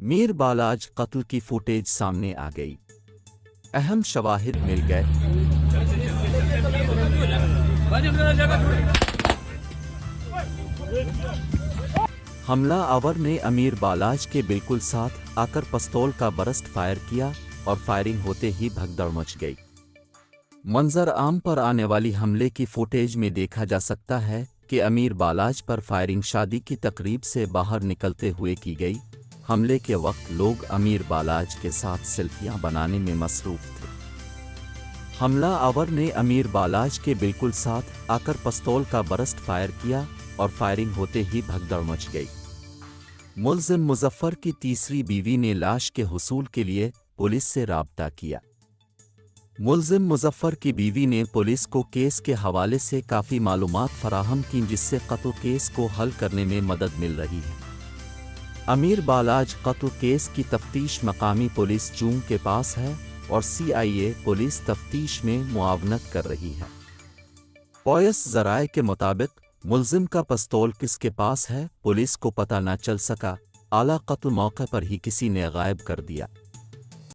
میر بالاج قتل کی فوٹیج سامنے آ گئی۔ اہم شواہد مل گئے۔ حملہ آور نے امیر بالاج کے بالکل ساتھ آ کر پستول کا برسٹ فائر کیا اور فائرنگ ہوتے ہی بھگدڑ مچ گئی۔ منظر عام پر آنے والی حملے کی فوٹیج میں دیکھا جا سکتا ہے کہ امیر بالاج پر فائرنگ شادی کی تقریب سے باہر نکلتے ہوئے کی گئی۔ حملے کے وقت لوگ امیر بالاج کے ساتھ سیلفیاں بنانے میں مصروف تھے۔ حملہ آور نے امیر بالاج کے بالکل ساتھ آ کر پستول کا برسٹ فائر کیا اور فائرنگ ہوتے ہی بھگدڑ مچ گئی۔ ملزم مظفر کی تیسری بیوی نے لاش کے حصول کے لیے پولیس سے رابطہ کیا۔ ملزم مظفر کی بیوی نے پولیس کو کیس کے حوالے سے کافی معلومات فراہم کی جس سے قتل کیس کو حل کرنے میں مدد مل رہی ہے۔ امیر بالاج قتل کیس کی تفتیش مقامی پولیس چونگ کے پاس ہے اور CIA پولیس تفتیش میں معاونت کر رہی ہے۔ پولیس ذرائع کے مطابق ملزم کا پستول کس کے پاس ہے پولیس کو پتہ نہ چل سکا، اعلیٰ قتل موقع پر ہی کسی نے غائب کر دیا۔